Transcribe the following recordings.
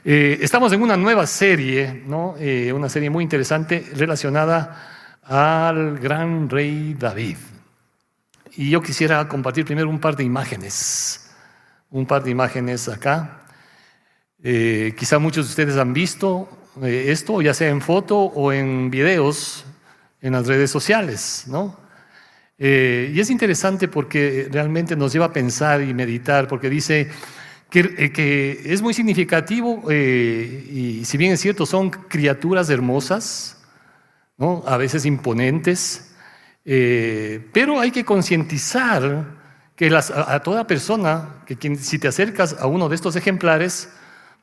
Estamos en una nueva serie, ¿no? Una serie muy interesante relacionada al gran rey David. Y yo quisiera compartir primero un par de imágenes acá. Quizá muchos de ustedes han visto esto, ya sea en foto o en videos en las redes sociales, ¿no? Y es interesante porque realmente nos lleva a pensar y meditar, porque dice que es muy significativo, y si bien es cierto, son criaturas hermosas, ¿no? A veces imponentes, pero hay que concientizar que a toda persona, si te acercas a uno de estos ejemplares,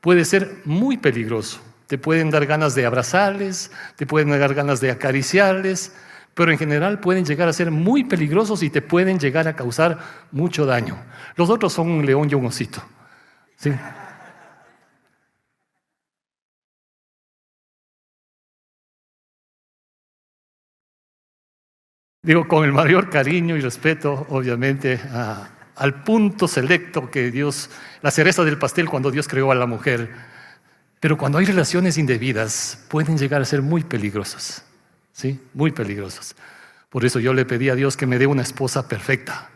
puede ser muy peligroso. Te pueden dar ganas de abrazarles, te pueden dar ganas de acariciarles, pero en general pueden llegar a ser muy peligrosos y te pueden llegar a causar mucho daño. Los otros son un león y un osito, ¿sí? Digo, con el mayor cariño y respeto, obviamente, al punto selecto que Dios, la cereza del pastel cuando Dios creó a la mujer. Pero cuando hay relaciones indebidas, pueden llegar a ser muy peligrosas, ¿sí? Muy peligrosas. Por eso yo le pedí a Dios que me dé una esposa perfecta,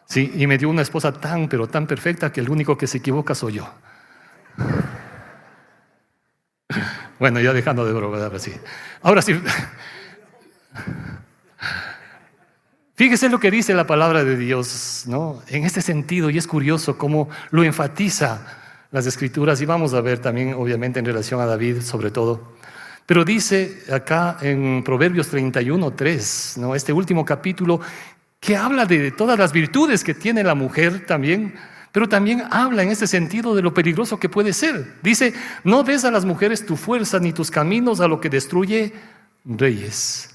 ¿sí? Y me dio una esposa pero tan perfecta que el único que se equivoca soy yo. Bueno, ya dejando de broma, ahora sí. Ahora sí. Fíjese lo que dice la palabra de Dios, ¿no? En este sentido, y es curioso cómo lo enfatiza las Escrituras, y vamos a ver también, obviamente, en relación a David, sobre todo. Pero dice acá en Proverbios 31:3, ¿no? Este último capítulo, que habla de todas las virtudes que tiene la mujer también, pero también habla en este sentido de lo peligroso que puede ser. Dice, no des a las mujeres tu fuerza ni tus caminos a lo que destruye reyes.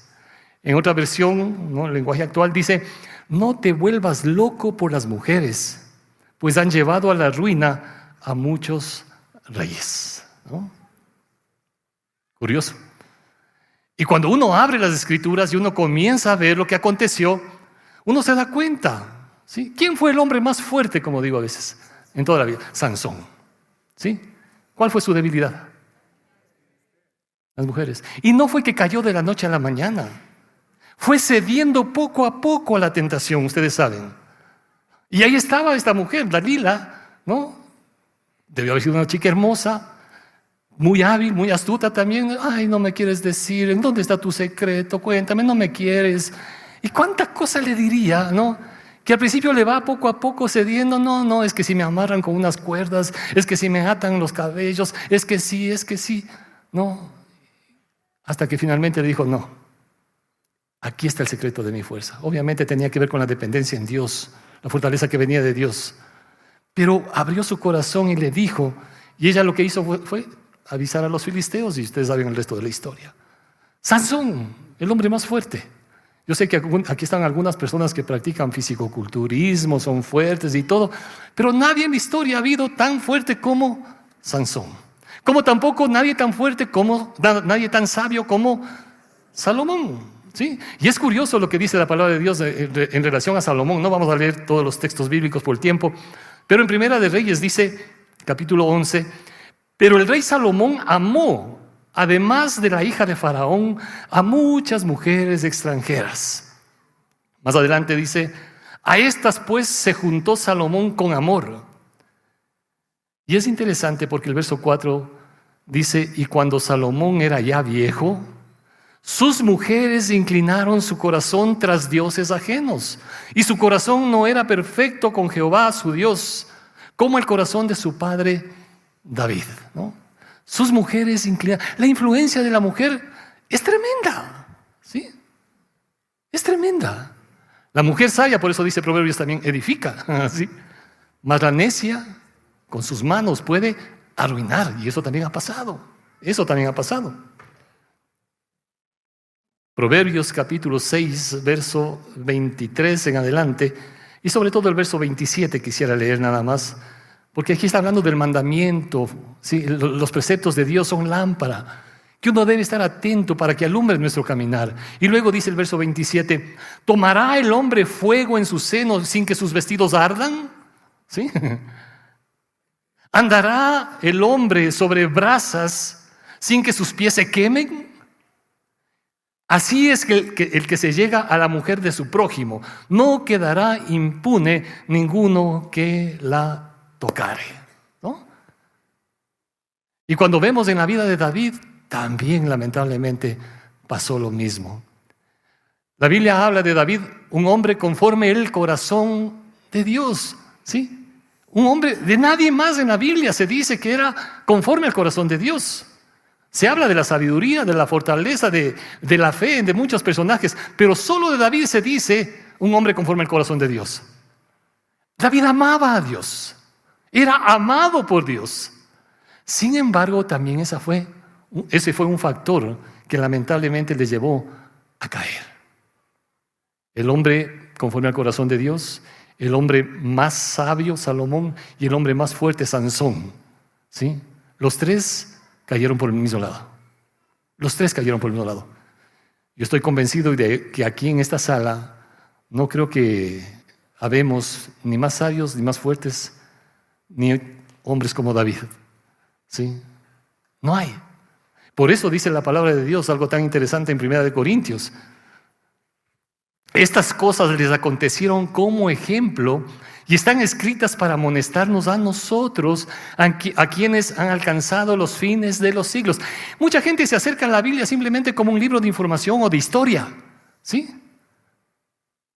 En otra versión, ¿no? El lenguaje actual dice, no te vuelvas loco por las mujeres, pues han llevado a la ruina a muchos reyes, ¿no? Curioso. Y cuando uno abre las Escrituras y uno comienza a ver lo que aconteció, uno se da cuenta, ¿sí? ¿Quién fue el hombre más fuerte, como digo a veces, en toda la vida? Sansón, ¿sí? ¿Cuál fue su debilidad? Las mujeres. Y no fue que cayó de la noche a la mañana. Fue cediendo poco a poco a la tentación, ustedes saben. Y ahí estaba esta mujer, Dalila, ¿no? Debió haber sido una chica hermosa, muy hábil, muy astuta también. Ay, no me quieres decir, ¿en dónde está tu secreto? Cuéntame, no me quieres. ¿Y cuánta cosa le diría, no? Que al principio le va poco a poco cediendo. No, es que si me amarran con unas cuerdas, es que si me atan los cabellos, es que sí. No. Hasta que finalmente le dijo, no, aquí está el secreto de mi fuerza. Obviamente tenía que ver con la dependencia en Dios, la fortaleza que venía de Dios. Pero abrió su corazón y le dijo, y ella lo que hizo fue avisar a los filisteos, y ustedes saben el resto de la historia. Sansón, el hombre más fuerte. Yo sé que aquí están algunas personas que practican fisicoculturismo, son fuertes y todo, pero nadie en la historia ha habido tan fuerte como Sansón. Como tampoco nadie tan fuerte nadie tan sabio como Salomón, ¿sí? Y es curioso lo que dice la palabra de Dios en relación a Salomón. No vamos a leer todos los textos bíblicos por el tiempo, pero en Primera de Reyes dice, capítulo 11, pero el rey Salomón amó, además de la hija de Faraón, a muchas mujeres extranjeras. Más adelante dice, a estas pues se juntó Salomón con amor. Y es interesante porque el verso 4 dice, y cuando Salomón era ya viejo, sus mujeres inclinaron su corazón tras dioses ajenos, y su corazón no era perfecto con Jehová su Dios, como el corazón de su padre David, ¿no? Sus mujeres inclinaron. La influencia de la mujer es tremenda, ¿sí? Es tremenda. La mujer sabia, por eso dice Proverbios también, edifica, ¿sí? Mas la necia con sus manos puede arruinar, y eso también ha pasado. Proverbios capítulo 6, verso 23 en adelante, y sobre todo el verso 27 quisiera leer nada más, porque aquí está hablando del mandamiento, ¿sí? Los preceptos de Dios son lámpara, que uno debe estar atento para que alumbre nuestro caminar. Y luego dice el verso 27, ¿tomará el hombre fuego en su seno sin que sus vestidos ardan? ¿Sí? ¿Andará el hombre sobre brasas sin que sus pies se quemen? Así es que el que se llega a la mujer de su prójimo, no quedará impune ninguno que la tocare, ¿no? Y cuando vemos en la vida de David, también lamentablemente pasó lo mismo. La Biblia habla de David, un hombre conforme el corazón de Dios, ¿sí? Un hombre, de nadie más en la Biblia se dice que era conforme al corazón de Dios. Se habla de la sabiduría, de la fortaleza, de la fe, de muchos personajes, pero solo de David se dice un hombre conforme al corazón de Dios. David amaba a Dios, era amado por Dios. Sin embargo, también ese fue un factor que lamentablemente le llevó a caer. El hombre conforme al corazón de Dios, el hombre más sabio, Salomón, y el hombre más fuerte, Sansón, ¿sí? Los tres cayeron por el mismo lado. Los tres cayeron por el mismo lado. Yo estoy convencido de que aquí en esta sala no creo que habemos ni más sabios, ni más fuertes, ni hombres como David, ¿sí? No hay. Por eso dice la palabra de Dios algo tan interesante en 1 Corintios. Estas cosas les acontecieron como ejemplo y están escritas para amonestarnos a nosotros, a quienes han alcanzado los fines de los siglos. Mucha gente se acerca a la Biblia simplemente como un libro de información o de historia, ¿sí?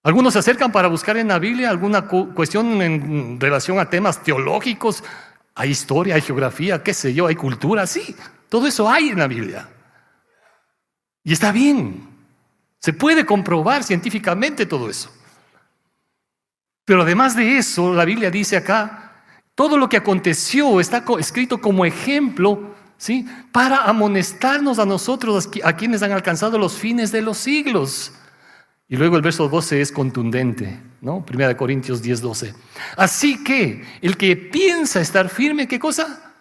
Algunos se acercan para buscar en la Biblia alguna cuestión en relación a temas teológicos. Hay historia, hay geografía, qué sé yo, hay cultura, sí. Todo eso hay en la Biblia. Y está bien. Se puede comprobar científicamente todo eso. Pero además de eso, la Biblia dice acá, todo lo que aconteció está escrito como ejemplo, ¿sí? Para amonestarnos a nosotros, a quienes han alcanzado los fines de los siglos. Y luego el verso 12 es contundente, ¿no? 1 Corintios 10:12. Así que el que piensa estar firme, ¿qué cosa?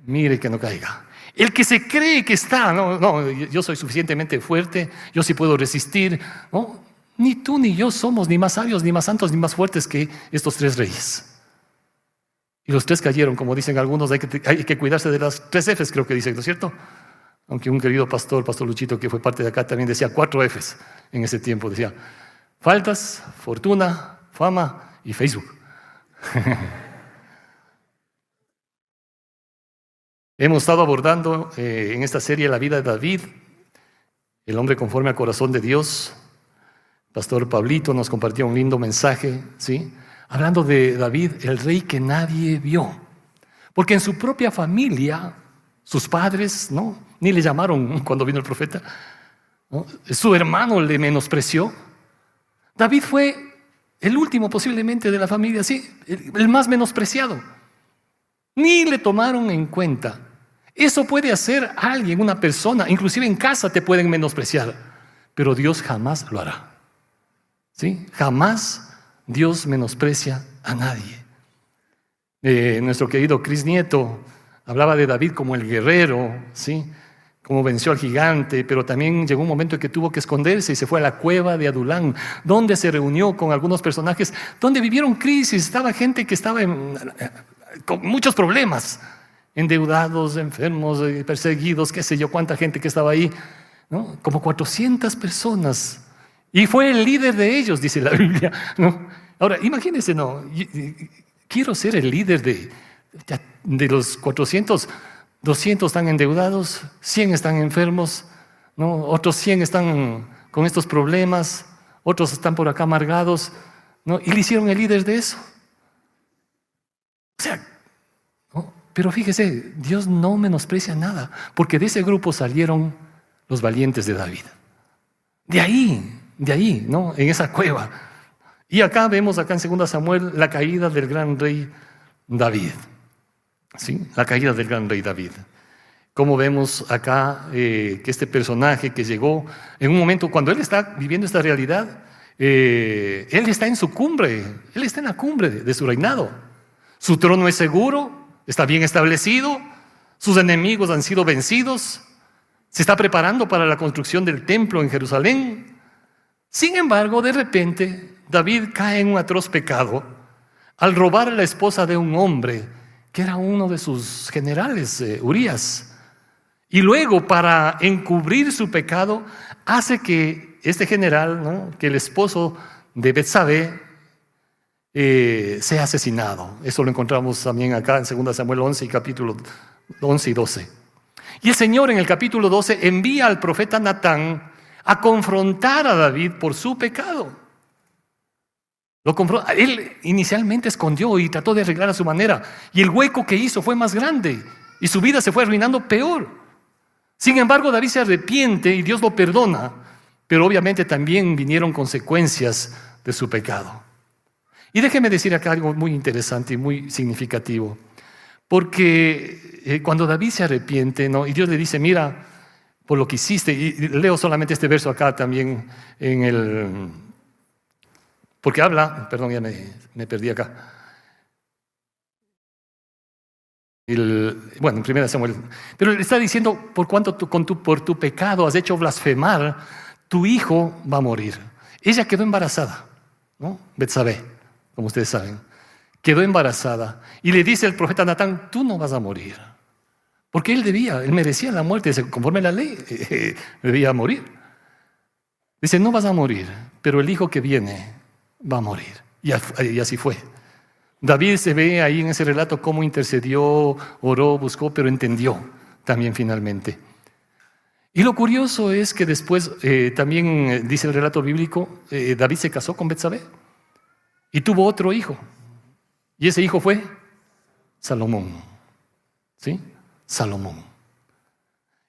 Mire que no caiga. El que se cree que está, no, yo soy suficientemente fuerte, yo sí puedo resistir, ¿no? Ni tú ni yo somos ni más sabios, ni más santos, ni más fuertes que estos tres reyes. Y los tres cayeron, como dicen algunos, hay que cuidarse de las 3 Fs, creo que dicen, ¿no es cierto? Aunque un querido pastor Luchito, que fue parte de acá, también decía 4 Fs en ese tiempo. Decía, faltas, fortuna, fama y Facebook. Hemos estado abordando en esta serie la vida de David, el hombre conforme al corazón de Dios. Pastor Pablito nos compartió un lindo mensaje, ¿sí? Hablando de David, el rey que nadie vio. Porque en su propia familia, sus padres, ¿no? Ni le llamaron cuando vino el profeta, ¿no? Su hermano le menospreció. David fue el último posiblemente de la familia, sí, el más menospreciado. Ni le tomaron en cuenta. Eso puede hacer alguien, una persona, inclusive en casa te pueden menospreciar, pero Dios jamás lo hará. ¿Sí? Jamás Dios menosprecia a nadie. Nuestro querido Cris Nieto hablaba de David como el guerrero, ¿sí? Como venció al gigante, pero también llegó un momento en que tuvo que esconderse y se fue a la cueva de Adulán, donde se reunió con algunos personajes, donde vivieron crisis, estaba gente que estaba con muchos problemas, endeudados, enfermos, perseguidos, qué sé yo, cuánta gente que estaba ahí, ¿no? Como 400 personas. Y fue el líder de ellos, dice la Biblia, ¿no? Ahora, imagínense, ¿no? Quiero ser el líder de los 400, 200 están endeudados, 100 están enfermos, ¿no? Otros 100 están con estos problemas, otros están por acá amargados, ¿no? Y le hicieron el líder de eso. O sea, ¿no? Pero fíjese, Dios no menosprecia nada, porque de ese grupo salieron los valientes de David. De ahí, ¿no? En esa cueva. Y acá vemos, acá en 2 Samuel, la caída del gran rey David. ¿Sí? La caída del gran rey David. Como vemos acá que este personaje que llegó en un momento cuando él está viviendo esta realidad, él está en su cumbre, él está en la cumbre de su reinado. Su trono es seguro, está bien establecido, sus enemigos han sido vencidos, se está preparando para la construcción del templo en Jerusalén. Sin embargo, de repente, David cae en un atroz pecado al robar a la esposa de un hombre que era uno de sus generales, Urías. Y luego, para encubrir su pecado, hace que este general, ¿no?, que el esposo de Betsabé sea asesinado. Eso lo encontramos también acá en 2 Samuel 11 y capítulo 11 y 12. Y el Señor en el capítulo 12 envía al profeta Natán a confrontar a David por su pecado. Él inicialmente escondió y trató de arreglar a su manera, y el hueco que hizo fue más grande y su vida se fue arruinando peor. Sin embargo, David se arrepiente y Dios lo perdona, pero obviamente también vinieron consecuencias de su pecado. Y déjeme decir acá algo muy interesante y muy significativo, porque cuando David se arrepiente, ¿no?, y Dios le dice, mira, por lo que hiciste, y leo solamente este verso acá también porque habla, perdón, ya me perdí acá. En 1 Samuel, pero le está diciendo, por cuanto por tu pecado has hecho blasfemar, tu hijo va a morir. Ella quedó embarazada, ¿no? Betsabé, como ustedes saben, quedó embarazada y le dice el profeta Natán, tú no vas a morir, porque él merecía la muerte, conforme a la ley, debía morir. Dice, no vas a morir, pero el hijo que viene va a morir. Y así fue. David se ve ahí en ese relato cómo intercedió, oró, buscó, pero entendió también finalmente. Y lo curioso es que después, también dice el relato bíblico, David se casó con Betsabé y tuvo otro hijo. Y ese hijo fue Salomón. ¿Sí? Salomón.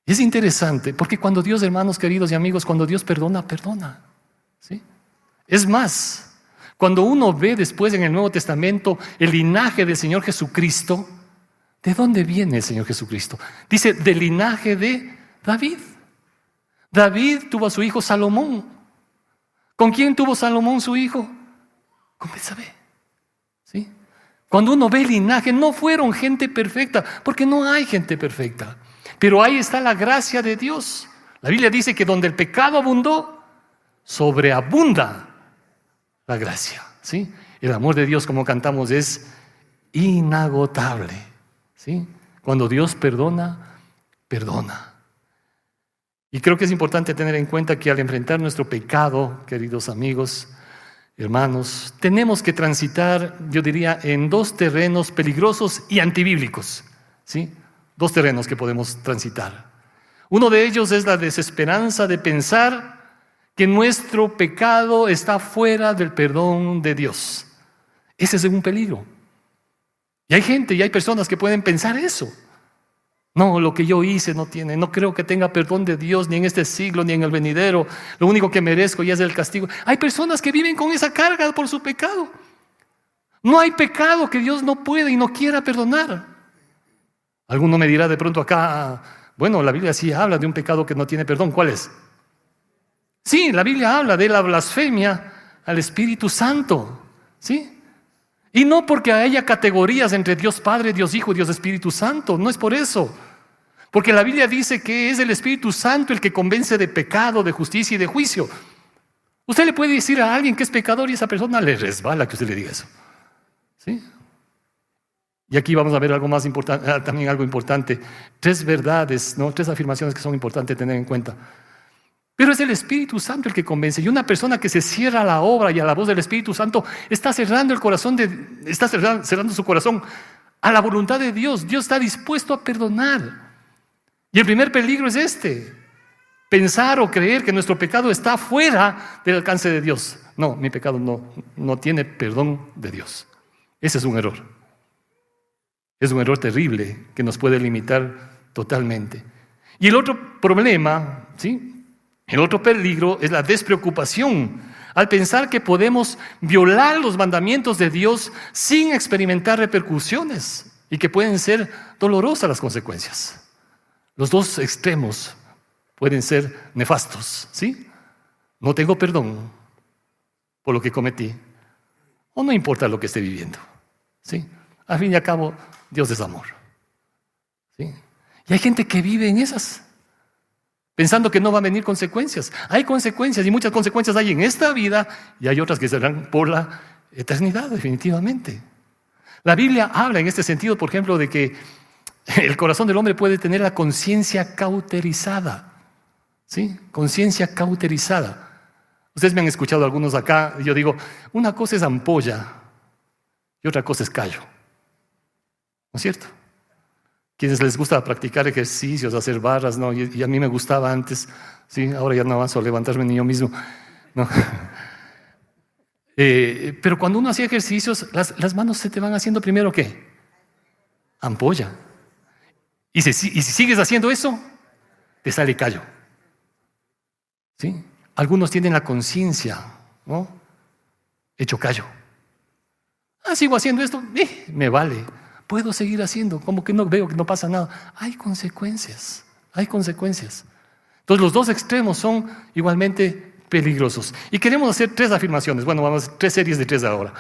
Y es interesante, porque cuando Dios, hermanos queridos y amigos, cuando Dios perdona, perdona. ¿Sí? Es más, cuando uno ve después en el Nuevo Testamento el linaje del Señor Jesucristo, ¿de dónde viene el Señor Jesucristo? Dice, del linaje de David. David tuvo a su hijo Salomón. ¿Con quién tuvo Salomón su hijo? Con Betsabé. ¿Sí? Cuando uno ve el linaje, no fueron gente perfecta, porque no hay gente perfecta. Pero ahí está la gracia de Dios. La Biblia dice que donde el pecado abundó, sobreabunda la gracia. ¿Sí? El amor de Dios, como cantamos, es inagotable. ¿Sí? Cuando Dios perdona, perdona. Y creo que es importante tener en cuenta que al enfrentar nuestro pecado, queridos amigos, hermanos, tenemos que transitar, yo diría, en dos terrenos peligrosos y antibíblicos. ¿Sí? Dos terrenos que podemos transitar. Uno de ellos es la desesperanza de pensar que nuestro pecado está fuera del perdón de Dios. Ese es un peligro. Y hay gente y hay personas que pueden pensar eso. No, lo que yo hice no creo que tenga perdón de Dios ni en este siglo ni en el venidero. Lo único que merezco ya es el castigo. Hay personas que viven con esa carga por su pecado. No hay pecado que Dios no pueda y no quiera perdonar. Alguno me dirá de pronto acá, bueno, la Biblia sí habla de un pecado que no tiene perdón. ¿Cuál es? Sí, la Biblia habla de la blasfemia al Espíritu Santo. ¿Sí? Y no porque haya categorías entre Dios Padre, Dios Hijo y Dios Espíritu Santo. No es por eso. Porque la Biblia dice que es el Espíritu Santo el que convence de pecado, de justicia y de juicio. Usted le puede decir a alguien que es pecador y esa persona le resbala que usted le diga eso. ¿Sí? Y aquí vamos a ver algo más importante, también algo importante. Tres verdades, ¿no? Tres afirmaciones que son importantes tener en cuenta. Pero es el Espíritu Santo el que convence. Y una persona que se cierra a la obra y a la voz del Espíritu Santo está cerrando el corazón está cerrando su corazón a la voluntad de Dios. Dios está dispuesto a perdonar. Y el primer peligro es este: pensar o creer que nuestro pecado está fuera del alcance de Dios. No, mi pecado no tiene perdón de Dios. Ese es un error. Es un error terrible que nos puede limitar totalmente. Y el otro problema, ¿sí?, el otro peligro es la despreocupación al pensar que podemos violar los mandamientos de Dios sin experimentar repercusiones y que pueden ser dolorosas las consecuencias. Los dos extremos pueden ser nefastos, ¿sí? No tengo perdón por lo que cometí, o no importa lo que esté viviendo, ¿sí? Al fin y al cabo, Dios es amor, ¿sí? Y hay gente que vive en esas, pensando que no van a venir consecuencias. Hay consecuencias y muchas consecuencias hay en esta vida y hay otras que serán por la eternidad, definitivamente. La Biblia habla en este sentido, por ejemplo, de que el corazón del hombre puede tener la conciencia cauterizada. ¿Sí? Conciencia cauterizada. Ustedes me han escuchado algunos acá, yo digo, una cosa es ampolla y otra cosa es callo. ¿No es cierto? Quienes les gusta practicar ejercicios, hacer barras, ¿no? Y a mí me gustaba antes, ¿sí? Ahora ya no avanzo a levantarme ni yo mismo, ¿no? Pero cuando uno hacía ejercicios, las manos se te van haciendo primero ¿qué? Ampolla. Y si sigues haciendo eso, te sale callo. ¿Sí? Algunos tienen la conciencia, ¿no? Hecho callo. Sigo haciendo esto, me vale. Puedo seguir haciendo, como que no veo que no pasa nada. Hay consecuencias, hay consecuencias. Entonces los dos extremos son igualmente peligrosos. Y queremos hacer 3 afirmaciones. Bueno, vamos a hacer 3 series de 3 ahora.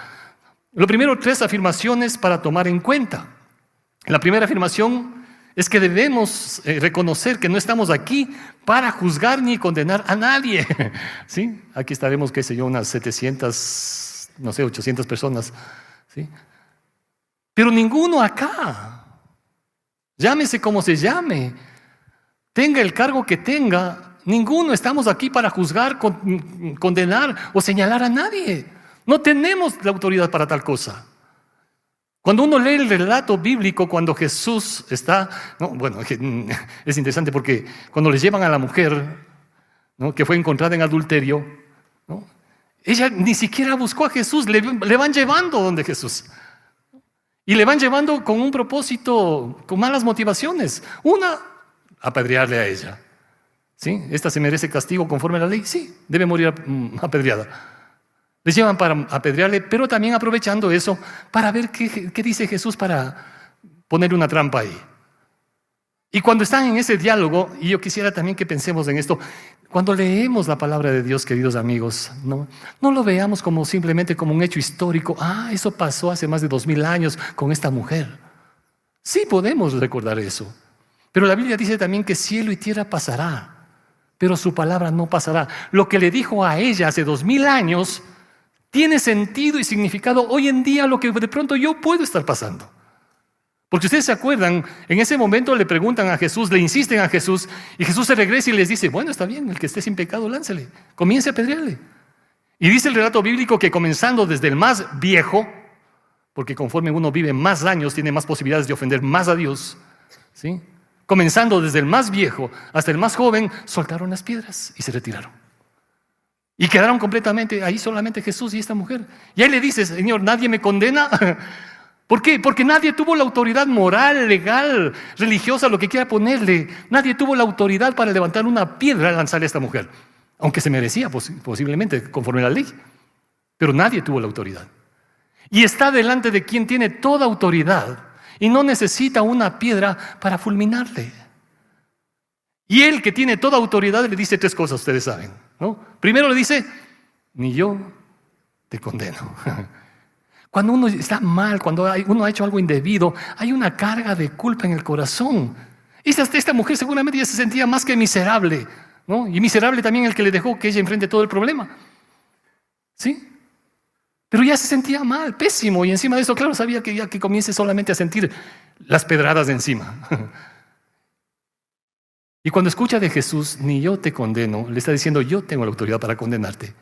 Lo primero, 3 afirmaciones para tomar en cuenta. La primera afirmación es que debemos reconocer que no estamos aquí para juzgar ni condenar a nadie. ¿Sí? Aquí estaremos, qué sé yo, unas 700, no sé, 800 personas. ¿Sí? Pero ninguno acá, llámese como se llame, tenga el cargo que tenga, ninguno estamos aquí para juzgar, condenar o señalar a nadie. No tenemos la autoridad para tal cosa. Cuando uno lee el relato bíblico, cuando Jesús está, ¿no? Bueno, es interesante porque cuando le llevan a la mujer, ¿no? Que fue encontrada en adulterio, ¿no? Ella ni siquiera buscó a Jesús, le van llevando donde Jesús. Y le van llevando con un propósito, con malas motivaciones. Una, apedrearle a ella. ¿Sí? ¿Esta se merece castigo conforme a la ley? Sí, debe morir apedreada. Les llevan para apedrearle, pero también aprovechando eso para ver qué dice Jesús para ponerle una trampa ahí. Y cuando están en ese diálogo, y yo quisiera también que pensemos en esto, cuando leemos la palabra de Dios, queridos amigos, no lo veamos como simplemente como un hecho histórico. Eso pasó hace más de 2000 años con esta mujer. Sí podemos recordar eso. Pero la Biblia dice también que cielo y tierra pasará, pero su palabra no pasará. Lo que le dijo a ella hace 2000 años tiene sentido y significado hoy en día, lo que de pronto yo puedo estar pasando. Porque ustedes se acuerdan, en ese momento le preguntan a Jesús, le insisten a Jesús, y Jesús se regresa y les dice, bueno, está bien, el que esté sin pecado, láncele, comience a apedrearle. Y dice el relato bíblico que comenzando desde el más viejo, porque conforme uno vive más años, tiene más posibilidades de ofender más a Dios, ¿sí? Comenzando desde el más viejo hasta el más joven, soltaron las piedras y se retiraron. Y quedaron completamente ahí solamente Jesús y esta mujer. Y ahí le dice, Señor, ¿nadie me condena? ¿Por qué? Porque nadie tuvo la autoridad moral, legal, religiosa, lo que quiera ponerle. Nadie tuvo la autoridad para levantar una piedra y lanzarle a esta mujer. Aunque se merecía posiblemente, conforme a la ley. Pero nadie tuvo la autoridad. Y está delante de quien tiene toda autoridad y no necesita una piedra para fulminarle. Y él que tiene toda autoridad le dice 3 cosas, ustedes saben, ¿no? Primero le dice, ni yo te condeno. Cuando uno está mal, cuando uno ha hecho algo indebido, hay una carga de culpa en el corazón. Esta mujer seguramente ya se sentía más que miserable, ¿no? Y miserable también el que le dejó que ella enfrente todo el problema. ¿Sí? Pero ya se sentía mal, pésimo. Y encima de eso, claro, sabía que ya que comience solamente a sentir las pedradas de encima. Y cuando escucha de Jesús, ni yo te condeno, le está diciendo, yo tengo la autoridad para condenarte.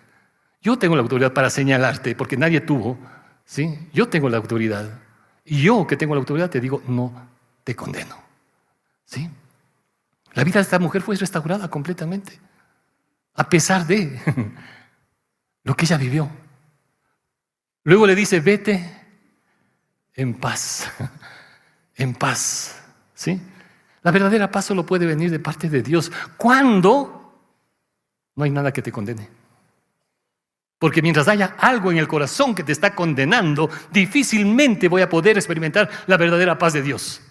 Yo tengo la autoridad para señalarte, porque nadie tuvo. ¿Sí? Yo tengo la autoridad. Y yo que tengo la autoridad te digo, no te condeno. ¿Sí? La vida de esta mujer fue restaurada completamente. A pesar de lo que ella vivió. Luego le dice, vete en paz. En paz. ¿Sí? La verdadera paz solo puede venir de parte de Dios cuando no hay nada que te condene. Porque mientras haya algo en el corazón que te está condenando, difícilmente voy a poder experimentar la verdadera paz de Dios.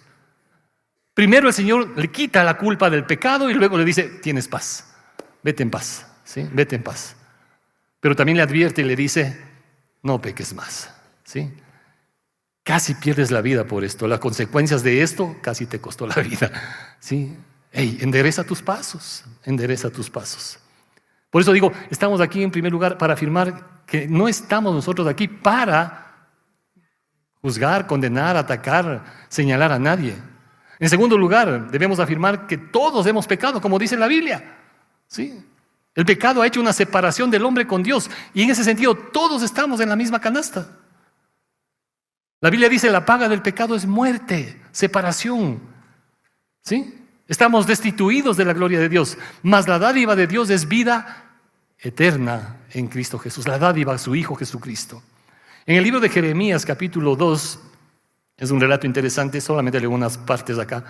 Primero el Señor le quita la culpa del pecado y luego le dice, tienes paz, vete en paz, ¿sí? Vete en paz. Pero también le advierte y le dice, no peques más, ¿sí? Casi pierdes la vida por esto. Las consecuencias de esto casi te costó la vida, ¿sí? Hey, endereza tus pasos, endereza tus pasos. Por eso digo, estamos aquí en primer lugar para afirmar que no estamos nosotros aquí para juzgar, condenar, atacar, señalar a nadie. En segundo lugar, debemos afirmar que todos hemos pecado, como dice la Biblia. ¿Sí? El pecado ha hecho una separación del hombre con Dios, y en ese sentido todos estamos en la misma canasta. La Biblia dice: la paga del pecado es muerte, separación. ¿Sí? Estamos destituidos de la gloria de Dios, mas la dádiva de Dios es vida eterna en Cristo Jesús. La dádiva, su Hijo Jesucristo. En el libro de Jeremías, capítulo 2, es un relato interesante, solamente leo unas partes acá.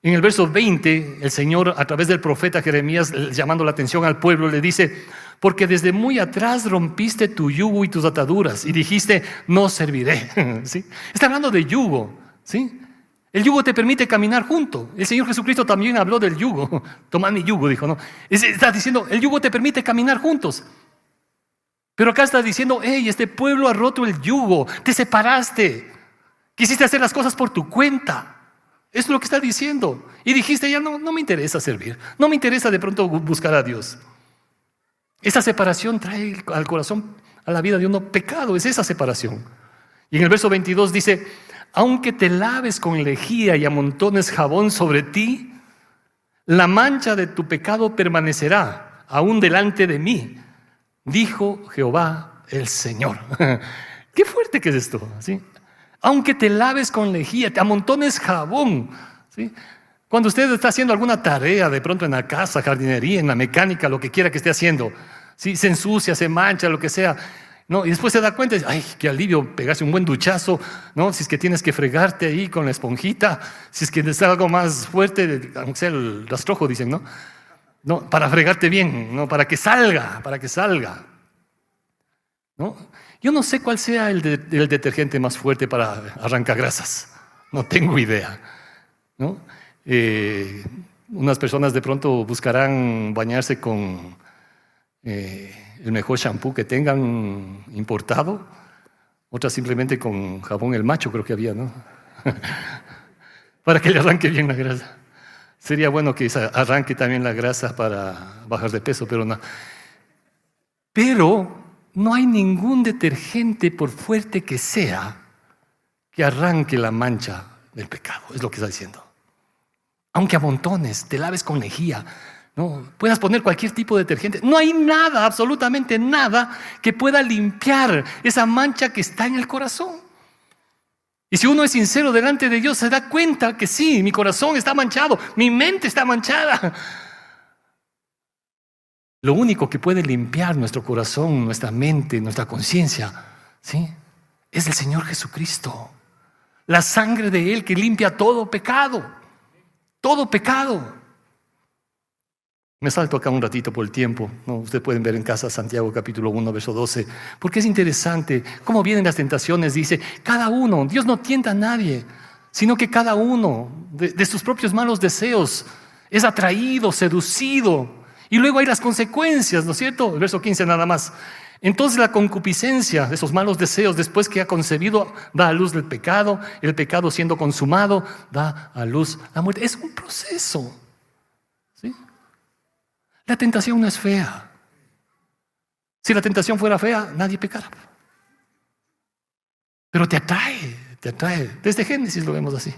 En el verso 20, el Señor, a través del profeta Jeremías, llamando la atención al pueblo, le dice: porque desde muy atrás rompiste tu yugo y tus ataduras, y dijiste: no serviré. ¿Sí? Está hablando de yugo. ¿Sí? El yugo te permite caminar junto. El Señor Jesucristo también habló del yugo. Tomad mi yugo, dijo, ¿no? Está diciendo, el yugo te permite caminar juntos. Pero acá está diciendo: hey, este pueblo ha roto el yugo, te separaste, quisiste hacer las cosas por tu cuenta. Eso es lo que está diciendo. Y dijiste: ya no me interesa servir, no me interesa de pronto buscar a Dios. Esa separación trae al corazón, a la vida de uno, pecado. Es esa separación. Y en el verso 22 dice: aunque te laves con lejía y amontones jabón sobre ti, la mancha de tu pecado permanecerá aún delante de mí, dijo Jehová el Señor. Qué fuerte que es esto, ¿sí? Aunque te laves con lejía, te amontones jabón, ¿sí? Cuando usted está haciendo alguna tarea, de pronto en la casa, jardinería, en la mecánica, lo que quiera que esté haciendo, ¿sí? Se ensucia, se mancha, lo que sea, ¿no? Y después se da cuenta, ay, qué alivio pegarse un buen duchazo, ¿no? Si es que tienes que fregarte ahí con la esponjita, si es que es algo más fuerte, aunque sea el rastrojo, dicen, ¿no? No, para fregarte bien, ¿no? Para que salga, ¿no? Yo no sé cuál sea el detergente más fuerte para arrancar grasas, no tengo idea, ¿no? Unas personas de pronto buscarán bañarse con el mejor shampoo que tengan importado, otras simplemente con jabón El Macho, creo que había, ¿no? Para que le arranque bien la grasa. Sería bueno que arranque también la grasa para bajar de peso, pero no. Pero no hay ningún detergente, por fuerte que sea, que arranque la mancha del pecado, es lo que está diciendo. Aunque amontones, te laves con lejía, ¿no? Puedas poner cualquier tipo de detergente, no hay nada, absolutamente nada, que pueda limpiar esa mancha que está en el corazón. Y si uno es sincero delante de Dios, se da cuenta que sí, mi corazón está manchado, mi mente está manchada. Lo único que puede limpiar nuestro corazón, nuestra mente, nuestra conciencia, ¿sí?, es el Señor Jesucristo. La sangre de Él que limpia todo pecado. Todo pecado. Me salto acá un ratito por el tiempo, ¿no? Ustedes pueden ver en casa Santiago capítulo 1, verso 12, porque es interesante cómo vienen las tentaciones. Dice, cada uno, Dios no tienta a nadie, sino que cada uno de sus propios malos deseos es atraído, seducido, y luego hay las consecuencias, ¿no es cierto? El verso 15 nada más. Entonces la concupiscencia de esos malos deseos, después que ha concebido, da a luz el pecado siendo consumado, da a luz la muerte. Es un proceso, ¿sí? La tentación no es fea. Si la tentación fuera fea, nadie pecara. Pero te atrae. Desde Génesis lo vemos así.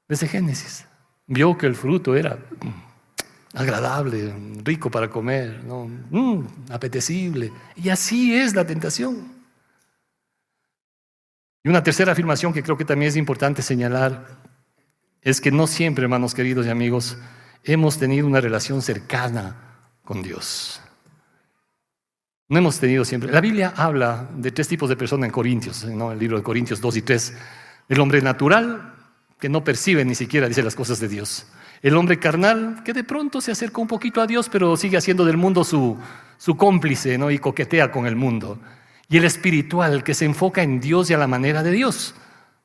Desde Génesis. Vio que el fruto era agradable, rico para comer, ¿no? Apetecible. Y así es la tentación. Y una tercera afirmación que creo que también es importante señalar es que no siempre, hermanos queridos y amigos, hemos tenido una relación cercana con Dios. No hemos tenido siempre. La Biblia habla de 3 tipos de personas en Corintios, ¿no? El libro de Corintios 2 y 3. El hombre natural, que no percibe ni siquiera, dice, las cosas de Dios. El hombre carnal, que de pronto se acerca un poquito a Dios, pero sigue haciendo del mundo su cómplice, ¿no? Y coquetea con el mundo. Y el espiritual, que se enfoca en Dios y a la manera de Dios,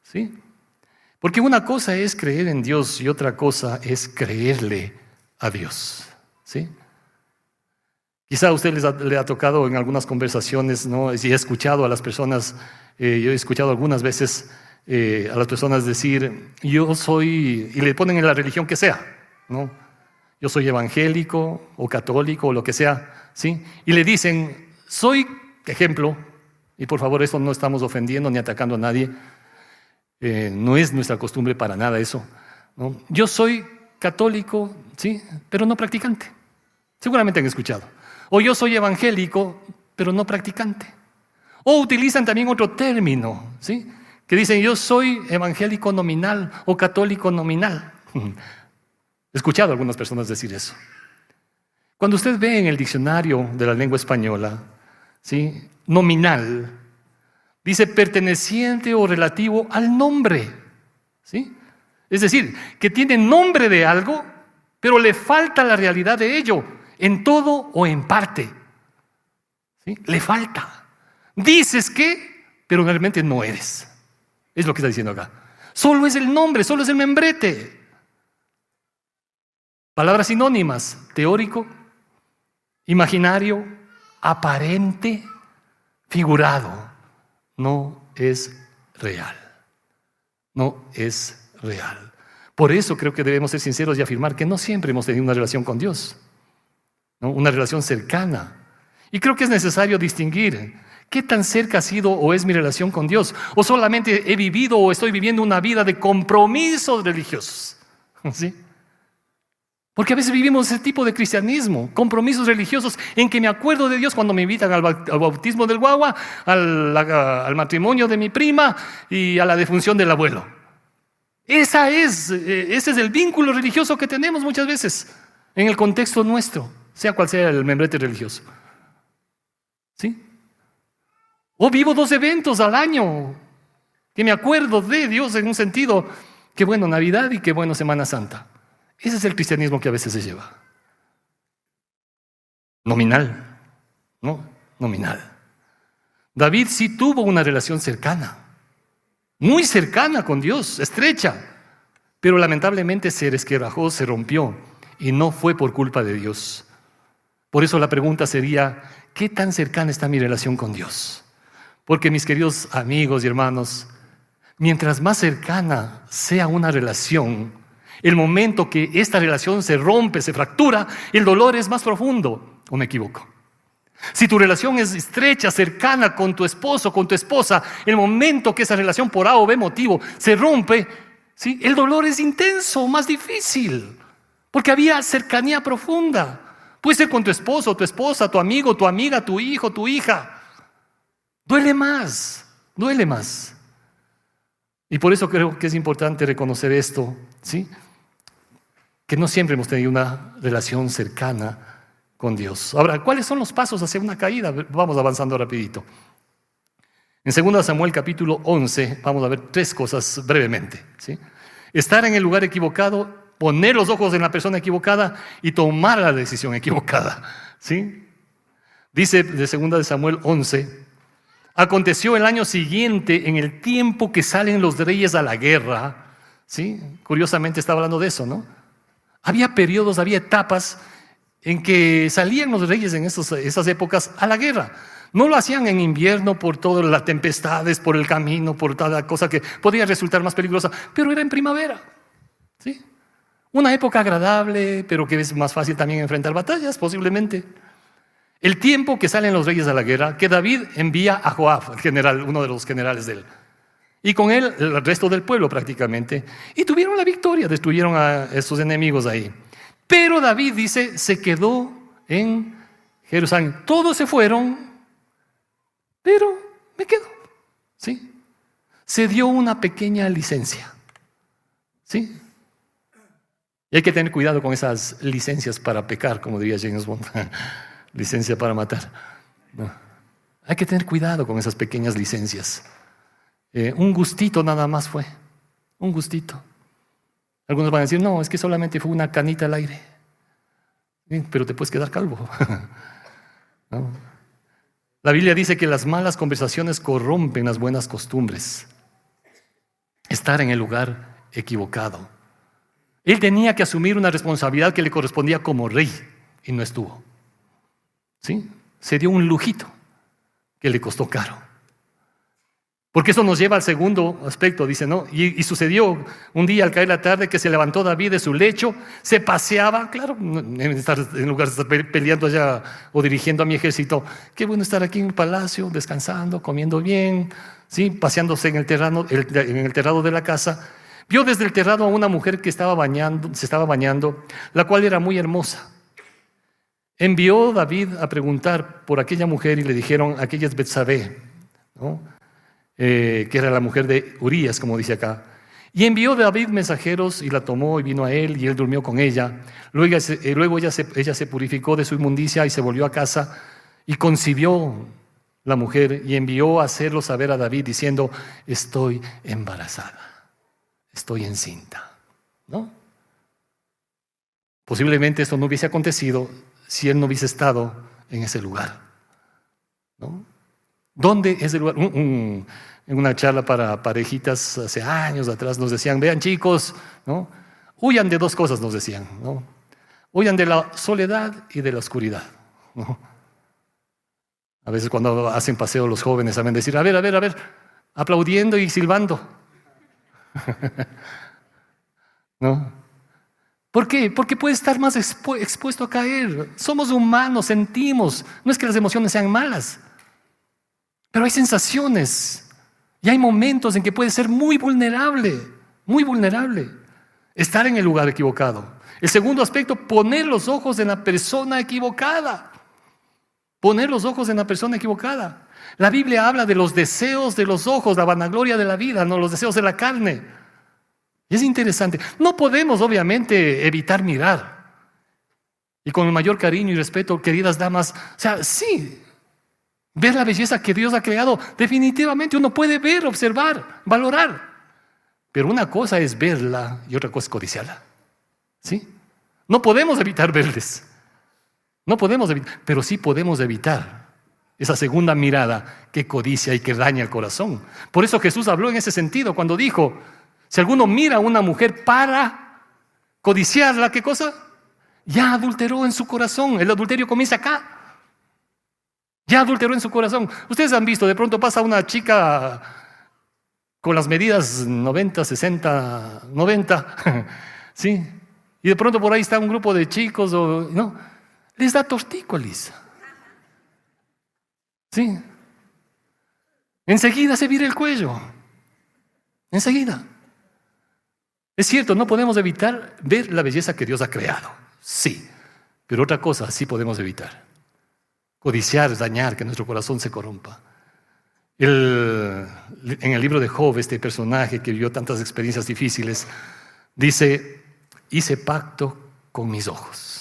¿sí? Porque una cosa es creer en Dios y otra cosa es creerle a Dios, ¿sí? Quizá a usted le ha tocado en algunas conversaciones, ¿no? Y he escuchado a las personas, yo he escuchado algunas veces a las personas decir, yo soy, y le ponen en la religión que sea, ¿no? Yo soy evangélico o católico o lo que sea, ¿sí? Y le dicen, soy, ejemplo, y por favor, esto no estamos ofendiendo ni atacando a nadie, No es nuestra costumbre para nada eso, ¿no? Yo soy católico, sí, pero no practicante. Seguramente han escuchado. O yo soy evangélico, pero no practicante. O utilizan también otro término, ¿sí? Que dicen yo soy evangélico nominal o católico nominal. He escuchado a algunas personas decir eso. Cuando usted ve en el diccionario de la lengua española, ¿sí?, nominal, dice perteneciente o relativo al nombre, ¿sí? Es decir, que tiene nombre de algo, pero le falta la realidad de ello, en todo o en parte, ¿sí? Le falta. Dices que, pero realmente no eres. Es lo que está diciendo acá. Solo es el nombre, solo es el membrete. Palabras sinónimas: teórico, imaginario, aparente, figurado. No es real. No es real. Por eso creo que debemos ser sinceros y afirmar que no siempre hemos tenido una relación con Dios, ¿no? Una relación cercana. Y creo que es necesario distinguir qué tan cerca ha sido o es mi relación con Dios, o solamente he vivido o estoy viviendo una vida de compromisos religiosos, ¿sí? Porque a veces vivimos ese tipo de cristianismo, compromisos religiosos en que me acuerdo de Dios cuando me invitan al bautismo del guagua, al matrimonio de mi prima y a la defunción del abuelo. Ese es el vínculo religioso que tenemos muchas veces en el contexto nuestro, sea cual sea el membrete religioso, ¿sí? O vivo 2 eventos al año que me acuerdo de Dios en un sentido, qué bueno Navidad y qué bueno Semana Santa. Ese es el cristianismo que a veces se lleva. Nominal, ¿no? Nominal. David sí tuvo una relación cercana, muy cercana con Dios, estrecha, pero lamentablemente se resquebrajó, se rompió, y no fue por culpa de Dios. Por eso la pregunta sería, ¿qué tan cercana está mi relación con Dios? Porque mis queridos amigos y hermanos, mientras más cercana sea una relación, el momento que esta relación se rompe, se fractura, el dolor es más profundo. ¿O me equivoco? Si tu relación es estrecha, cercana con tu esposo, con tu esposa, el momento que esa relación por A o B motivo se rompe, ¿sí?, el dolor es intenso, más difícil, porque había cercanía profunda. Puede ser con tu esposo, tu esposa, tu amigo, tu amiga, tu hijo, tu hija. Duele más, duele más. Y por eso creo que es importante reconocer esto, ¿sí?, que no siempre hemos tenido una relación cercana con Dios. Ahora, ¿cuáles son los pasos hacia una caída? Vamos avanzando rapidito. En 2 Samuel capítulo 11 vamos a ver 3 cosas brevemente, ¿sí? Estar en el lugar equivocado, poner los ojos en la persona equivocada y tomar la decisión equivocada, ¿sí? Dice de 2 Samuel 11, aconteció el año siguiente, en el tiempo que salen los reyes a la guerra, ¿sí? Curiosamente está hablando de eso, ¿no? Había periodos, había etapas en que salían los reyes en esas épocas a la guerra. No lo hacían en invierno por todas las tempestades, por el camino, por toda cosa que podría resultar más peligrosa, pero era en primavera, ¿sí? Una época agradable, pero que es más fácil también enfrentar batallas, posiblemente. El tiempo que salen los reyes a la guerra, que David envía a Joab, el general, uno de los generales de él, y con él el resto del pueblo prácticamente, y tuvieron la victoria, destruyeron a esos enemigos ahí. Pero David dice, se quedó en Jerusalén. Todos se fueron, pero me quedo, ¿sí? Se dio una pequeña licencia, ¿sí? Y hay que tener cuidado con esas licencias para pecar, como diría James Bond. Licencia para matar. No. Hay que tener cuidado con esas pequeñas licencias. Un gustito nada más fue, un gustito. Algunos van a decir, no, es que solamente fue una canita al aire. Pero te puedes quedar calvo. ¿No? La Biblia dice que las malas conversaciones corrompen las buenas costumbres. Estar en el lugar equivocado. Él tenía que asumir una responsabilidad que le correspondía como rey y no estuvo, ¿sí? Se dio un lujito que le costó caro. Porque eso nos lleva al segundo aspecto, dice, ¿no? Y sucedió un día al caer la tarde que se levantó David de su lecho, se paseaba, claro, en lugar de estar peleando allá o dirigiendo a mi ejército, qué bueno estar aquí en el palacio, descansando, comiendo bien, ¿sí? Paseándose en el terrado de la casa. Vio desde el terrado a una mujer que se estaba bañando, la cual era muy hermosa. Envió David a preguntar por aquella mujer y le dijeron, aquella es Betsabé, ¿no? Que era la mujer de Urías, como dice acá. Y envió David mensajeros y la tomó y vino a él y él durmió con ella. Luego ella se purificó de su inmundicia y se volvió a casa y concibió la mujer y envió a hacerlo saber a David diciendo, estoy embarazada, estoy encinta, ¿no? Posiblemente esto no hubiese acontecido si él no hubiese estado en ese lugar, ¿no? ¿Dónde es el lugar? En una charla para parejitas hace años atrás nos decían, vean chicos, ¿no? Huyan de dos cosas, nos decían, ¿no? Huyan de la soledad y de la oscuridad, ¿no? A veces cuando hacen paseo los jóvenes saben decir, a ver, aplaudiendo y silbando. ¿No? ¿Por qué? Porque puede estar más expuesto a caer. Somos humanos, sentimos. No es que las emociones sean malas, pero hay sensaciones y hay momentos en que puede ser muy vulnerable, estar en el lugar equivocado. El segundo aspecto, poner los ojos en la persona equivocada. Poner los ojos en la persona equivocada. La Biblia habla de los deseos de los ojos, la vanagloria de la vida, no los deseos de la carne. Y es interesante. No podemos, obviamente, evitar mirar. Y con el mayor cariño y respeto, queridas damas, sí, ver la belleza que Dios ha creado, definitivamente uno puede ver, observar, valorar. Pero una cosa es verla y otra cosa es codiciarla. ¿Sí? No podemos evitar verles. No podemos evitar, pero sí podemos evitar esa segunda mirada que codicia y que daña el corazón. Por eso Jesús habló en ese sentido cuando dijo, si alguno mira a una mujer para codiciarla, ¿qué cosa? Ya adulteró en su corazón. El adulterio comienza acá. Ya adulteró en su corazón. Ustedes han visto, de pronto pasa una chica con las medidas 90, 60, 90, ¿sí? Y de pronto por ahí está un grupo de chicos, ¿no? Les da tortícolis. ¿Sí? Enseguida se vira el cuello. Enseguida. Es cierto, no podemos evitar ver la belleza que Dios ha creado. Sí. Pero otra cosa sí podemos evitar. Codiciar, dañar, que nuestro corazón se corrompa. En el libro de Job, este personaje que vivió tantas experiencias difíciles, dice, hice pacto con mis ojos.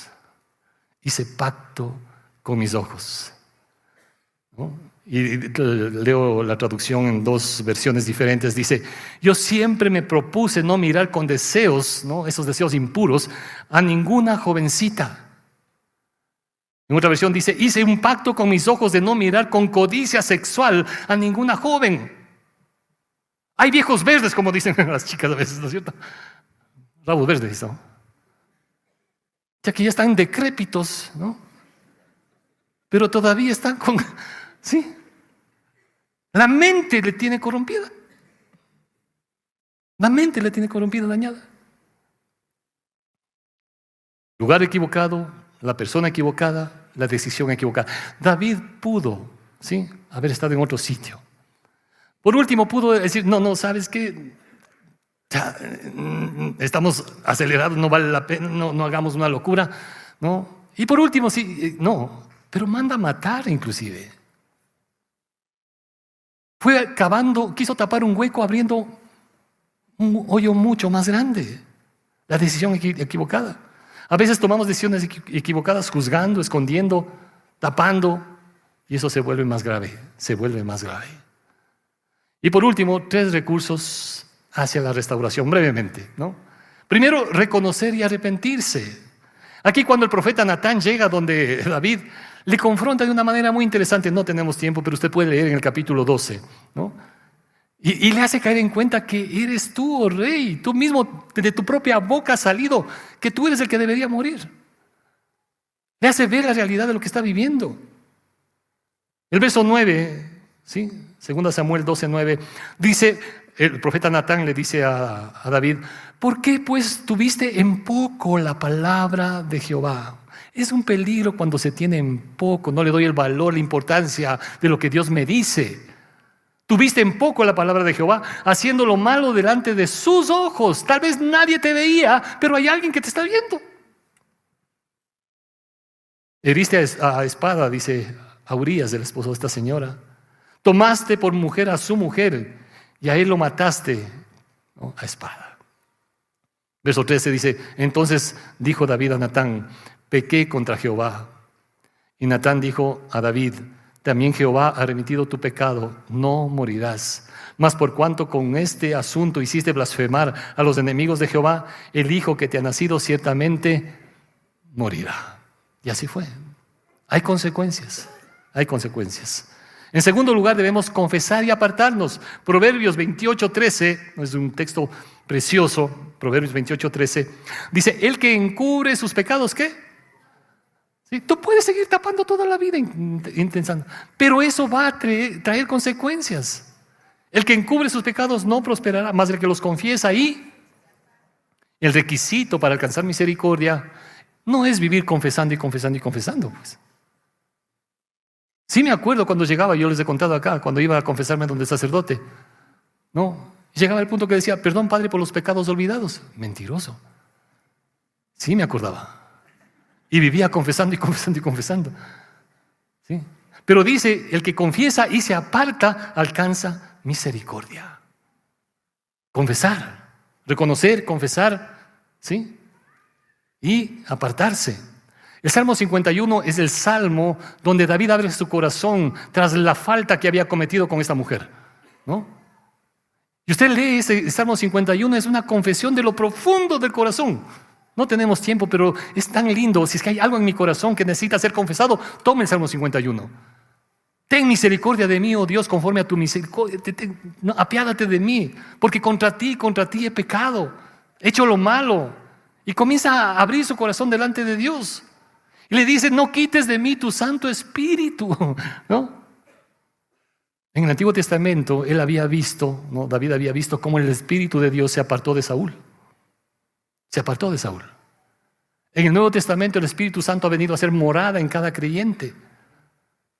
Hice pacto con mis ojos. ¿No? Y leo la traducción en dos versiones diferentes. Dice, yo siempre me propuse no mirar con deseos, ¿no? Esos deseos impuros, a ninguna jovencita. En otra versión dice, hice un pacto con mis ojos de no mirar con codicia sexual a ninguna joven. Hay viejos verdes, como dicen las chicas a veces, ¿no es cierto? Rabos verdes, ¿no? Ya que ya están decrépitos, ¿no? Pero todavía están con... ¿Sí? La mente le tiene corrompida. La mente le tiene corrompida, dañada. Lugar equivocado, la persona equivocada, la decisión equivocada. David pudo, ¿sí?, haber estado en otro sitio. Por último, pudo decir, no, ¿sabes qué? Ya, estamos acelerados, no vale la pena, no hagamos una locura, ¿no? Y por último, sí, no, pero manda a matar inclusive. Fue cavando, quiso tapar un hueco abriendo un hoyo mucho más grande. La decisión equivocada. A veces tomamos decisiones equivocadas juzgando, escondiendo, tapando, y eso se vuelve más grave, Y por último, 3 recursos hacia la restauración, brevemente, ¿no? Primero, reconocer y arrepentirse. Aquí cuando el profeta Natán llega donde David, le confronta de una manera muy interesante. No tenemos tiempo, pero usted puede leer en el capítulo 12, ¿no? Y le hace caer en cuenta que eres tú, oh rey, tú mismo de tu propia boca has salido, que tú eres el que debería morir. Le hace ver la realidad de lo que está viviendo. El verso 9, ¿sí?, 2 Samuel 12:9, dice, el profeta Natán le dice a David: ¿por qué pues tuviste en poco la palabra de Jehová? Es un peligro cuando se tiene en poco. No le doy el valor, la importancia de lo que Dios me dice. Tuviste en poco la palabra de Jehová, haciendo lo malo delante de sus ojos. Tal vez nadie te veía, pero hay alguien que te está viendo. Heriste a espada, dice a Urías, el esposo de esta señora. Tomaste por mujer a su mujer y a él lo mataste, ¿no?, a espada. Verso 13 dice: entonces dijo David a Natán: pequé contra Jehová. Y Natán dijo a David: también Jehová ha remitido tu pecado, no morirás. Mas por cuanto con este asunto hiciste blasfemar a los enemigos de Jehová, el hijo que te ha nacido ciertamente morirá. Y así fue. Hay consecuencias, hay consecuencias. En segundo lugar, debemos confesar y apartarnos. Proverbios 28:13, es un texto precioso. Proverbios 28:13 dice: el que encubre sus pecados, ¿qué? ¿Sí? Tú puedes seguir tapando toda la vida intentando, pero eso va a traer consecuencias. El que encubre sus pecados no prosperará, más el que los confiesa. Y el requisito para alcanzar misericordia no es vivir confesando y confesando y confesando, pues. Sí me acuerdo cuando llegaba, yo les he contado acá, cuando iba a confesarme donde el sacerdote, ¿no? Llegaba el punto que decía: perdón, Padre, por los pecados olvidados. Mentiroso. Sí me acordaba. Y vivía confesando y confesando y confesando. ¿Sí? Pero dice: el que confiesa y se aparta alcanza misericordia. Confesar, reconocer, confesar, ¿sí? Y apartarse. El Salmo 51 es el salmo donde David abre su corazón tras la falta que había cometido con esta mujer, ¿no? Y usted lee ese Salmo 51, es una confesión de lo profundo del corazón. No tenemos tiempo, pero es tan lindo. Si es que hay algo en mi corazón que necesita ser confesado, tome el Salmo 51. Ten misericordia de mí, oh Dios, conforme a tu misericordia. No, apiádate de mí, porque contra ti he pecado, he hecho lo malo. Y comienza a abrir su corazón delante de Dios. Y le dice: no quites de mí tu Santo Espíritu, ¿no? En el Antiguo Testamento él había visto, ¿no? David había visto cómo el Espíritu de Dios se apartó de Saúl. Se apartó de Saúl. En el Nuevo Testamento el Espíritu Santo ha venido a ser morada en cada creyente.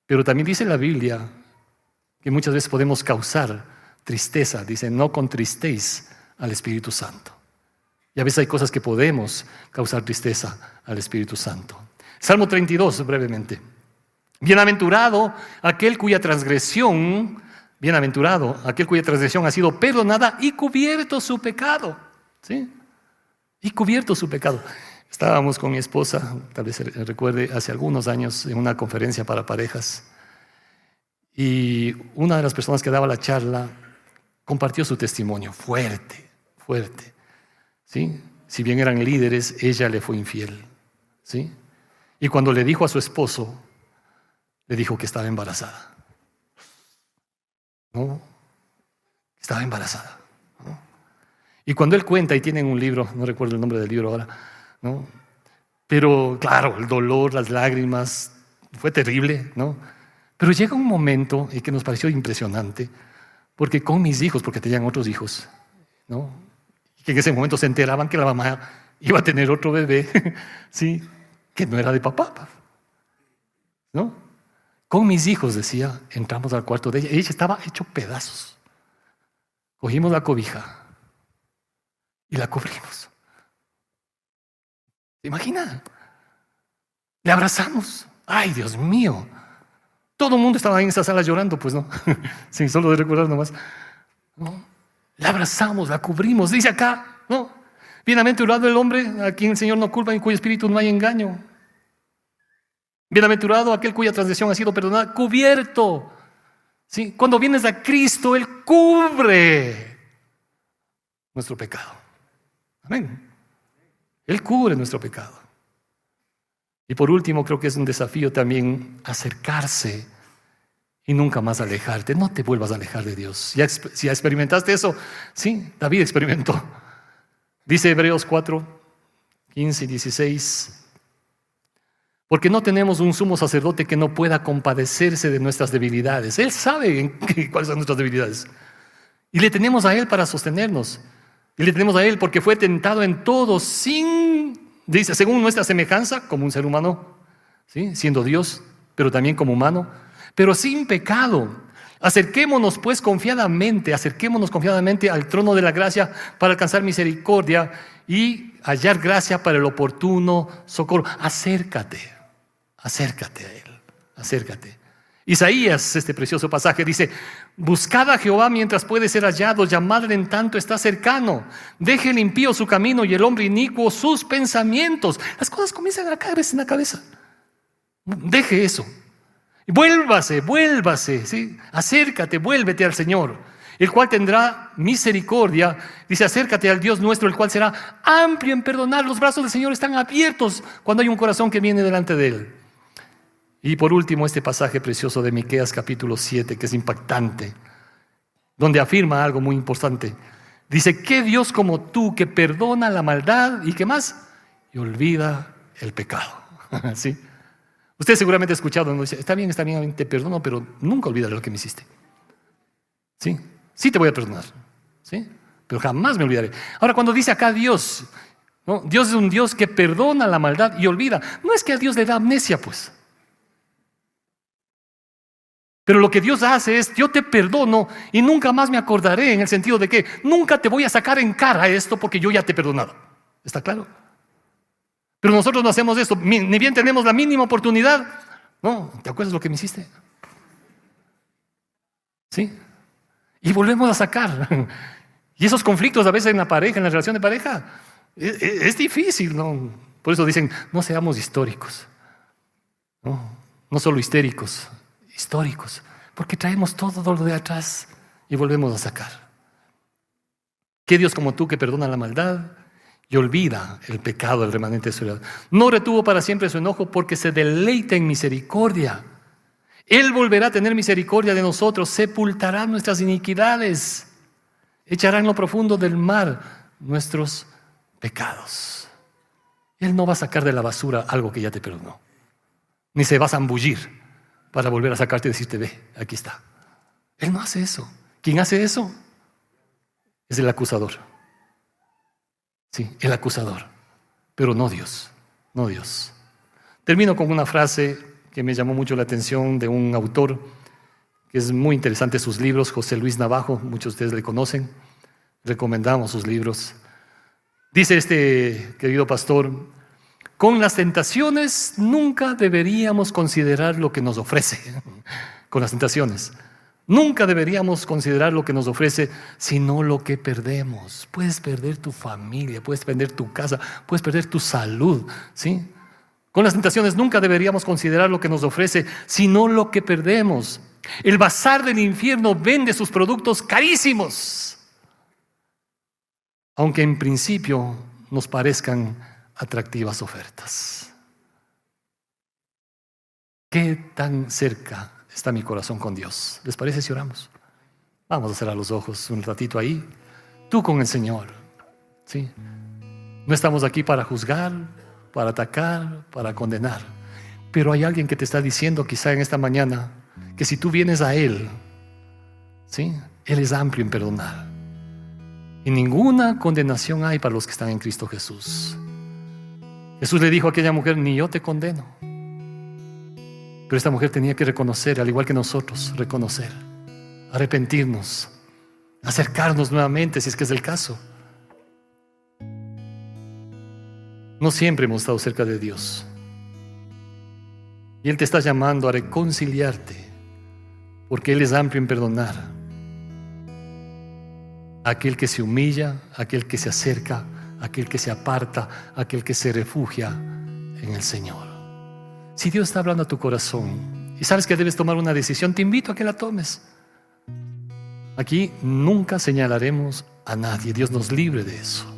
Pero también dice la Biblia que muchas veces podemos causar tristeza. Dice: no contristéis al Espíritu Santo. Y a veces hay cosas que podemos causar tristeza al Espíritu Santo. Salmo 32, brevemente. Bienaventurado aquel cuya transgresión ha sido perdonada y cubierto su pecado. ¿Sí? Y cubierto su pecado. Estábamos con mi esposa, tal vez recuerde, hace algunos años en una conferencia para parejas. Y una de las personas que daba la charla compartió su testimonio fuerte, fuerte. ¿Sí? Si bien eran líderes, ella le fue infiel. ¿Sí? Y cuando le dijo a su esposo, le dijo que estaba embarazada. ¿No? Estaba embarazada. ¿No? Y cuando él cuenta, y tienen un libro, no recuerdo el nombre del libro ahora, ¿no? Pero claro, el dolor, las lágrimas, fue terrible, ¿no? Pero llega un momento y que nos pareció impresionante, porque con mis hijos, porque tenían otros hijos, ¿no? Y que en ese momento se enteraban que la mamá iba a tener otro bebé, ¿sí? Que no era de papá, ¿no? Con mis hijos, decía, entramos al cuarto de ella. Ella estaba hecho pedazos. Cogimos la cobija y la cubrimos. ¿Se imagina? Le abrazamos. ¡Ay, Dios mío! Todo el mundo estaba en esa sala llorando, pues no. Sí, solo de recordar nomás. ¿No? La abrazamos, la cubrimos. Dice acá, ¿no? Bienaventurado el hombre a quien el Señor no culpa y en cuyo espíritu no hay engaño. Bienaventurado aquel cuya transgresión ha sido perdonada, cubierto. ¿Sí? Cuando vienes a Cristo, Él cubre nuestro pecado. Amén. Él cubre nuestro pecado. Y por último, creo que es un desafío también acercarse y nunca más alejarte. No te vuelvas a alejar de Dios. Si ya experimentaste eso, sí, David experimentó. Dice Hebreos 4, 15 y 16. Porque no tenemos un sumo sacerdote que no pueda compadecerse de nuestras debilidades. Él sabe cuáles son nuestras debilidades. Y le tenemos a Él para sostenernos. Y le tenemos a Él porque fue tentado en todo dice, según nuestra semejanza, como un ser humano, ¿sí? Siendo Dios, pero también como humano, pero sin pecado. Acerquémonos confiadamente al trono de la gracia para alcanzar misericordia y hallar gracia para el oportuno socorro. Acércate a Él, acércate. Isaías, este precioso pasaje, dice: buscad a Jehová mientras puede ser hallado, llamadle en tanto está cercano. Deje el impío su camino y el hombre inicuo sus pensamientos. Las cosas comienzan a caerse en la cabeza. Deje eso. Vuélvase, ¿sí? Acércate, vuélvete al Señor, el cual tendrá misericordia. Dice: acércate al Dios nuestro, el cual será amplio en perdonar. Los brazos del Señor están abiertos cuando hay un corazón que viene delante de Él. Y por último, este pasaje precioso de Miqueas capítulo 7, que es impactante, donde afirma algo muy importante. Dice: ¿qué Dios como tú, que perdona la maldad y qué más? Y olvida el pecado. ¿Sí? Usted seguramente ha escuchado, ¿no? Dice: está bien, te perdono, pero nunca olvides lo que me hiciste. ¿Sí? Sí te voy a perdonar, ¿sí? Pero jamás me olvidaré. Ahora, cuando dice acá Dios, ¿no? Dios es un Dios que perdona la maldad y olvida. No es que a Dios le da amnesia, pues. Pero lo que Dios hace es: yo te perdono y nunca más me acordaré, en el sentido de que nunca te voy a sacar en cara esto porque yo ya te he perdonado. ¿Está claro? Pero nosotros no hacemos esto, ni bien tenemos la mínima oportunidad. No, ¿te acuerdas lo que me hiciste? ¿Sí? Y volvemos a sacar. Y esos conflictos a veces en la pareja, en la relación de pareja, es difícil, ¿no? Por eso dicen: no seamos históricos. No solo histéricos, históricos. Porque traemos todo lo de atrás y volvemos a sacar. ¿Qué Dios como tú, que perdona la maldad y olvida el pecado del remanente de su heredad? No retuvo para siempre su enojo, porque se deleita en misericordia. Él volverá a tener misericordia de nosotros, sepultará nuestras iniquidades, echará en lo profundo del mar nuestros pecados. Él no va a sacar de la basura algo que ya te perdonó, ni se va a zambullir para volver a sacarte y decirte: ve, aquí está. Él no hace eso. ¿Quién hace eso? Es el acusador. Sí, el acusador. Pero no Dios, no Dios. Termino con una frase que me llamó mucho la atención de un autor que es muy interesante sus libros, José Luis Navajo. Muchos de ustedes le conocen, recomendamos sus libros. Dice este querido pastor: con las tentaciones nunca deberíamos considerar lo que nos ofrece. Con las tentaciones nunca deberíamos considerar lo que nos ofrece, sino lo que perdemos. Puedes perder tu familia, puedes perder tu casa, puedes perder tu salud, ¿sí? Con las tentaciones nunca deberíamos considerar lo que nos ofrece, sino lo que perdemos. El bazar del infierno vende sus productos carísimos, aunque en principio nos parezcan atractivas ofertas. ¿Qué tan cerca está mi corazón con Dios? ¿Les parece si oramos? Vamos a cerrar los ojos un ratito ahí, tú con el Señor, ¿sí? No estamos aquí para juzgar, para atacar, para condenar. Pero hay alguien que te está diciendo quizá en esta mañana que si tú vienes a Él, ¿sí? Él es amplio en perdonar. Y ninguna condenación hay para los que están en Cristo Jesús. Jesús le dijo a aquella mujer: ni yo te condeno. Pero esta mujer tenía que reconocer, al igual que nosotros, reconocer, arrepentirnos, acercarnos nuevamente si es que es el caso. No siempre hemos estado cerca de Dios. Y Él te está llamando a reconciliarte, porque Él es amplio en perdonar. Aquel que se humilla, aquel que se acerca, aquel que se aparta, aquel que se refugia en el Señor. Si Dios está hablando a tu corazón y sabes que debes tomar una decisión, te invito a que la tomes. Aquí nunca señalaremos a nadie, Dios nos libre de eso.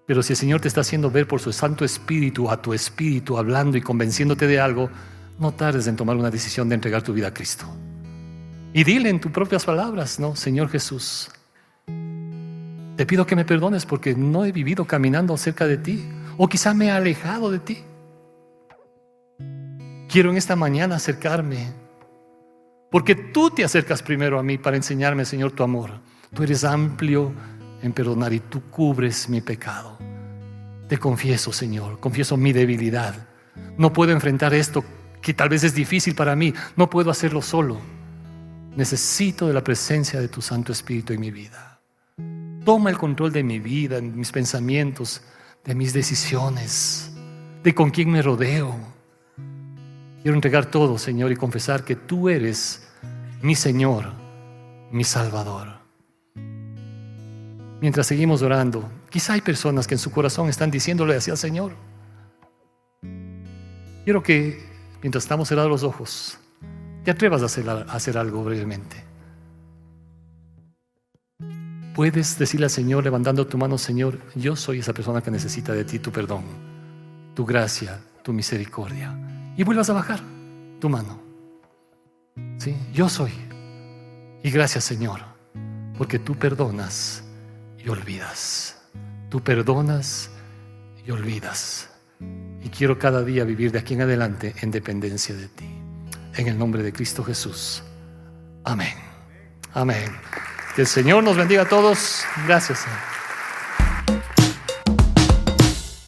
Pero si el Señor te está haciendo ver por su Santo Espíritu, a tu espíritu, hablando y convenciéndote de algo, no tardes en tomar una decisión de entregar tu vida a Cristo. Y dile en tus propias palabras: no, Señor Jesús, te pido que me perdones porque no he vivido caminando cerca de ti, o quizá me he alejado de ti. quiero en esta mañana acercarme, porque tú te acercas primero a mí para enseñarme, Señor, tu amor. Tú eres amplio en perdonar y tú cubres mi pecado. Te confieso, Señor, confieso mi debilidad. No puedo enfrentar esto que tal vez es difícil para mí. No puedo hacerlo solo. Necesito de la presencia de tu Santo Espíritu en mi vida. Toma el control de mi vida, de mis pensamientos, de mis decisiones, de con quién me rodeo. Quiero entregar todo, Señor, y confesar que tú eres mi Señor, mi Salvador. Mientras seguimos orando, quizá hay personas que en su corazón están diciéndole así al Señor. Quiero que, mientras estamos cerrados los ojos, te atrevas a hacer algo brevemente. Puedes decirle al Señor, levantando tu mano: Señor, yo soy esa persona que necesita de ti tu perdón, tu gracia, tu misericordia. Y vuelvas a bajar tu mano. ¿Sí? Yo soy. Y gracias, Señor, porque tú perdonas y olvidas. Tú perdonas y olvidas. Y quiero cada día vivir de aquí en adelante en dependencia de ti. En el nombre de Cristo Jesús. Amén. Amén. Que el Señor nos bendiga a todos. Gracias, Señor.